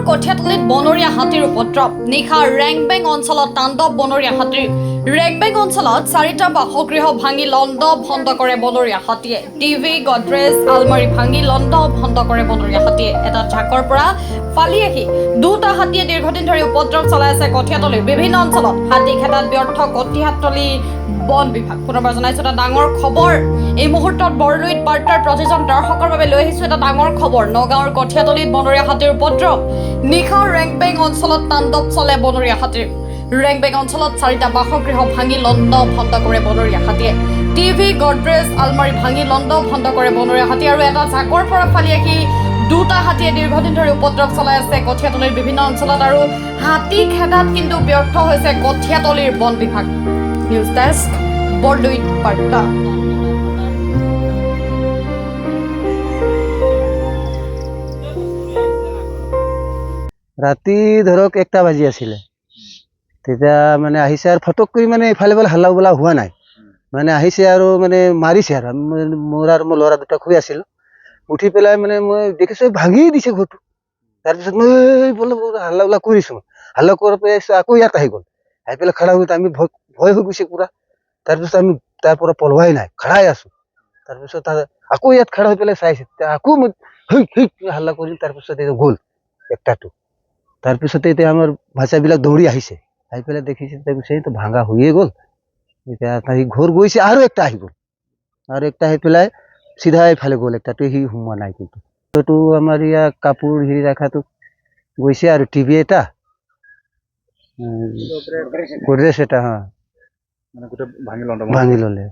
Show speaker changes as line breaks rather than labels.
কঠিয়াতলিত বনৰীয়া হাতীৰ উপদ্ৰৱ নিশা ৰেংবেং অঞ্চলত তাণ্ডৱ বনৰীয়া হাতীৰ ৰেংবেং অঞ্চলত 4টা বাসগৃহ ভাঙি লণ্ড ভণ্ড কৰে বনৰীয়া হাতীয়ে টিভি গডৰেজ আলমাৰী ভাঙি লণ্ড ভণ্ড কৰে বনৰীয়া হাতীয়ে এটা ঝাকৰ পৰা ফালি আহি দুটা হাতীয়ে দীৰ্ঘদিন ধৰি উপদ্ৰৱ চলাই আছে কঠিয়াতলিৰ বিভিন্ন অঞ্চলত হাতী খেদাত ব্যৰ্থ কঠিয়াতলি বন বিভাগ পুনৰবাৰ জনাইছো এটা ডাঙৰ খবৰ এই মুহূৰ্তত বৰলুইত বাৰ্তাৰ প্ৰতিজন দৰ্শকৰ বাবে লৈ আহিছো এটা ডাঙৰ খবৰ নগাঁৱৰ কঠিয়াতলিত বনৰীয়া হাতীৰ উপদ্ৰৱ নিশা ৰেংবেং অঞ্চলত তাণ্ডৱ চলে বনৰীয়া হাতীৰ ৰেংবেং অঞ্চলত 4টা বাসগৃহ ভাঙি লণ্ড ভণ্ড কৰে বনৰীয়া হাতীয়ে টিভি গডৰেজ আলমাৰী ভাঙি লণ্ড ভণ্ড কৰে বনৰীয়া হাতী আৰু এটা ঝাকৰ পৰা ফালি আহি দুটা হাতীয়ে দীৰ্ঘদিন ধৰি উপদ্ৰৱ চলাই আছে কঠিয়াতলিৰ বিভিন্ন অঞ্চলত আৰু হাতী খেদাত কিন্তু ব্যৰ্থ হৈছে কঠিয়াতলিৰ বন বিভাগ নিউজ ডেস্ক বৰলুইত বাৰ্তা
ৰাতি ধৰক 1টা বাজি আছিলে তেতিয়া মানে আহিছে আৰু ফটক কৰি মানে ইফালে বোলে হাল্লা বোলা হোৱা নাই মানে আহিছে আৰু মানে মাৰিছে আৰু মোৰ আৰু মোৰ ল'ৰা দুটা শুই আছিল উঠি পেলাই মানে মই দেখিছো ভাঙি দিছে ঘৰটো তাৰপিছত মই বোলে হাল্লা বোলা কৰিছো হাল্লা কৰাৰ পিছত আকৌ ইয়াত আহি গ'ল আহি পেলাই খাৰা হৈ আমি ভয় হৈ গৈছে পুৰা তাৰপিছত আমি তাৰ পৰা পলোৱাই নাই খাৰাই আছো তাৰপিছত আকৌ ইয়াত খাৰা হৈ পেলাই চাইছে আকৌ মই হাল্লা কৰি তাৰপিছত গ'ল একটাটো তাৰপিছতে এতিয়া আমাৰ ভাষাবিলাক দৌৰি আহিছে আহি পেলাই দেখিছে তো ভাঙা হৈয়ে গ'ল এতিয়া তাই ঘৰ গৈছে আৰু একটা আহি গ'ল আৰু একটা আহি পেলাই চিধা এইফালে গ'ল একটাটো সি সোমোৱা নাই কিন্তু তো আমাৰ ইয়াত কাপোৰ হেৰি ৰাখাটো গৈছে আৰু টিভি এটা গডৰেজ এটা হা
মানে গোটেই ভাঙি
ভাঙি ল'লে